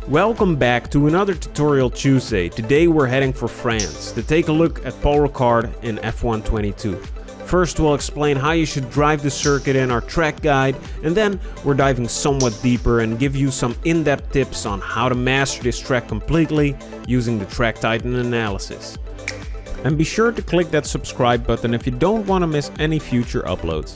Welcome back to another Tutorial Tuesday. Today we're heading for France to take a look at Paul Ricard in F1 22. First we'll explain how you should drive the circuit in our track guide, and then we're diving somewhat deeper and give you some in-depth tips on how to master this track completely using the Track Titan analysis. And be sure to click that subscribe button if you don't want to miss any future uploads.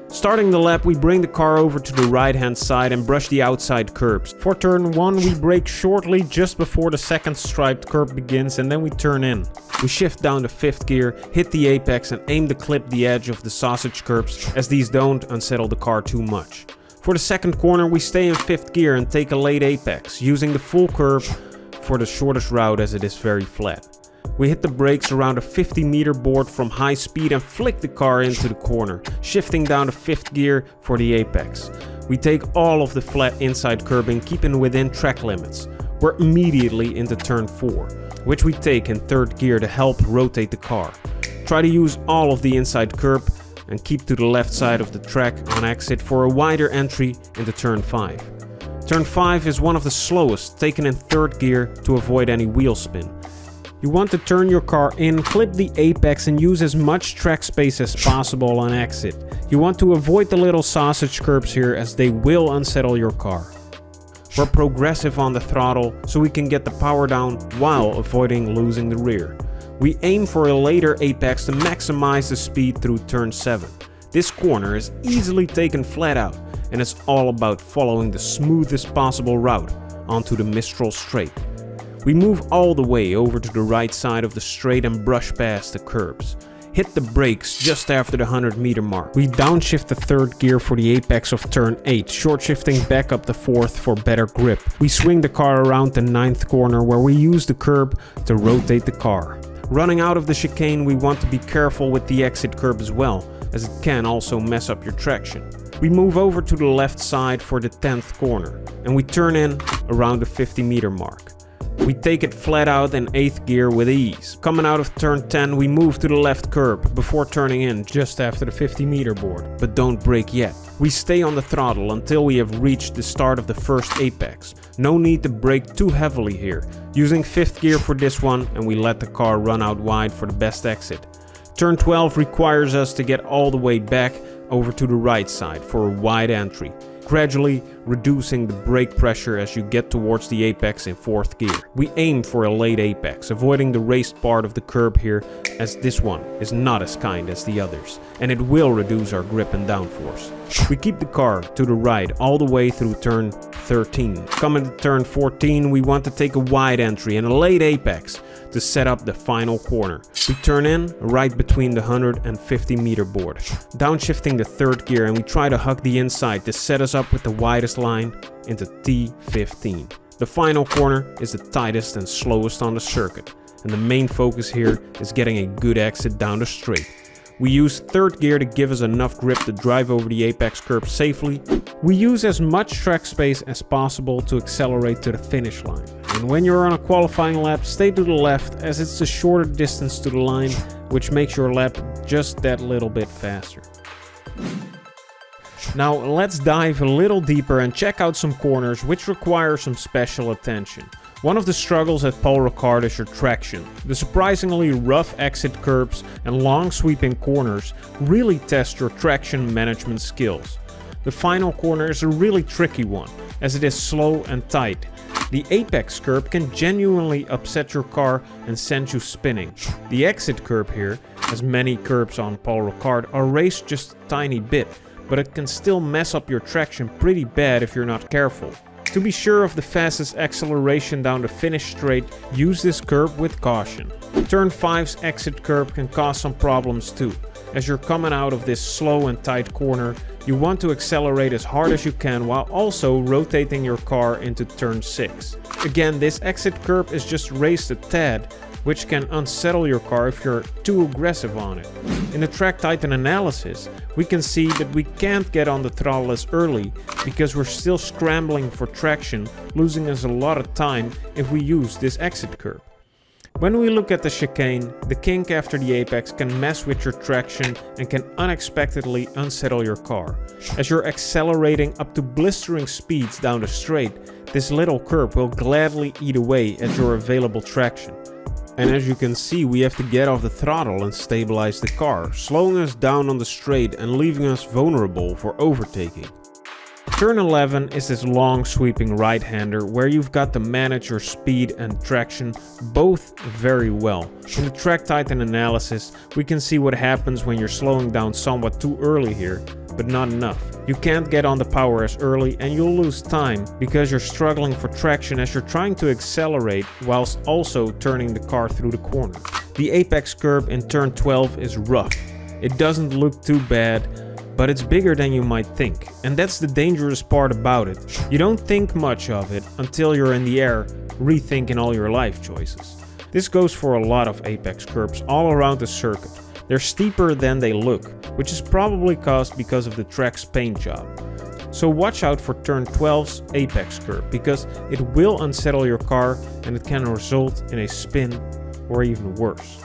Starting the lap, we bring the car over to the right hand side and brush the outside curbs. For turn 1 we brake shortly just before the second striped curb begins, and then we turn in. We shift down to 5th gear, hit the apex and aim to clip the edge of the sausage curbs, as these don't unsettle the car too much. For the second corner we stay in 5th gear and take a late apex, using the full curb for the shortest route as it is very flat. We hit the brakes around a 50-meter board from high speed and flick the car into the corner, shifting down to 5th gear for the apex. We take all of the flat inside curbing, keeping within track limits. We're immediately into turn 4, which we take in 3rd gear to help rotate the car. Try to use all of the inside curb and keep to the left side of the track on exit for a wider entry into turn 5. Turn 5 is one of the slowest, taken in 3rd gear to avoid any wheel spin. You want to turn your car in, clip the apex and use as much track space as possible on exit. You want to avoid the little sausage curbs here, as they will unsettle your car. We're progressive on the throttle so we can get the power down while avoiding losing the rear. We aim for a later apex to maximize the speed through turn 7. This corner is easily taken flat out, and it's all about following the smoothest possible route onto the Mistral straight. We move all the way over to the right side of the straight and brush past the curbs. Hit the brakes just after the 100-meter mark. We downshift the 3rd gear for the apex of turn 8, short shifting back up the 4th for better grip. We swing the car around the 9th corner where we use the curb to rotate the car. Running out of the chicane, we want to be careful with the exit curb as well, as it can also mess up your traction. We move over to the left side for the 10th corner, and we turn in around the 50-meter mark. We take it flat out in 8th gear with ease. Coming out of turn 10 we move to the left curb before turning in just after the 50-meter board, but don't brake yet. We stay on the throttle until we have reached the start of the first apex. No need to brake too heavily here, using 5th gear for this one, and we let the car run out wide for the best exit. Turn 12 requires us to get all the way back over to the right side for a wide entry, gradually reducing the brake pressure as you get towards the apex in 4th gear. We aim for a late apex, avoiding the raised part of the curb here, as this one is not as kind as the others, and it will reduce our grip and downforce. We keep the car to the right all the way through turn 13. Coming to turn 14 we want to take a wide entry and a late apex to set up the final corner. We turn in right between the 150-meter board, downshifting the 3rd gear, and we try to hug the inside to set us up with the widest line into T15. The final corner is the tightest and slowest on the circuit, and the main focus here is getting a good exit down the straight. We use 3rd gear to give us enough grip to drive over the apex curb safely. We use as much track space as possible to accelerate to the finish line. And when you're on a qualifying lap, stay to the left, as it's a shorter distance to the line, which makes your lap just that little bit faster. Now let's dive a little deeper and check out some corners which require some special attention. One of the struggles at Paul Ricard is your traction. The surprisingly rough exit curbs and long sweeping corners really test your traction management skills. The final corner is a really tricky one, as it is slow and tight. The apex curb can genuinely upset your car and send you spinning. The exit curb here, as many curbs on Paul Ricard, are raised just a tiny bit, but it can still mess up your traction pretty bad if you're not careful. To be sure of the fastest acceleration down the finish straight, use this curb with caution. Turn 5's exit curb can cause some problems too. As you're coming out of this slow and tight corner, you want to accelerate as hard as you can while also rotating your car into turn 6. Again, this exit curb is just raised a tad, which can unsettle your car if you're too aggressive on it. In the Track Titan analysis, we can see that we can't get on the throttle as early because we're still scrambling for traction, losing us a lot of time if we use this exit curb. When we look at the chicane, the kink after the apex can mess with your traction and can unexpectedly unsettle your car. As you're accelerating up to blistering speeds down the straight, this little curb will gladly eat away at your available traction. And as you can see, we have to get off the throttle and stabilize the car, slowing us down on the straight and leaving us vulnerable for overtaking. Turn 11 is this long sweeping right-hander where you've got to manage your speed and traction both very well. In the Track Titan analysis, we can see what happens when you're slowing down somewhat too early here, but not enough. You can't get on the power as early and you'll lose time because you're struggling for traction as you're trying to accelerate whilst also turning the car through the corner. The apex curb in turn 12 is rough. It doesn't look too bad, but it's bigger than you might think. And that's the dangerous part about it. You don't think much of it until you're in the air, rethinking all your life choices. This goes for a lot of apex curbs all around the circuit. They're steeper than they look, which is probably caused because of the track's paint job. So watch out for turn 12's apex curb, because it will unsettle your car and it can result in a spin or even worse.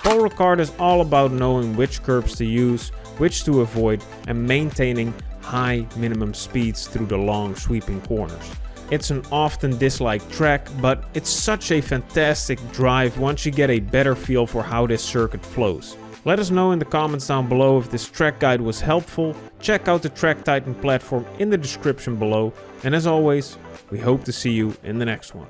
Paul Ricard is all about knowing which curbs to use, which to avoid, and maintaining high minimum speeds through the long sweeping corners. It's an often disliked track, but it's such a fantastic drive once you get a better feel for how this circuit flows. Let us know in the comments down below if this track guide was helpful. Check out the Track Titan platform in the description below, and as always, we hope to see you in the next one.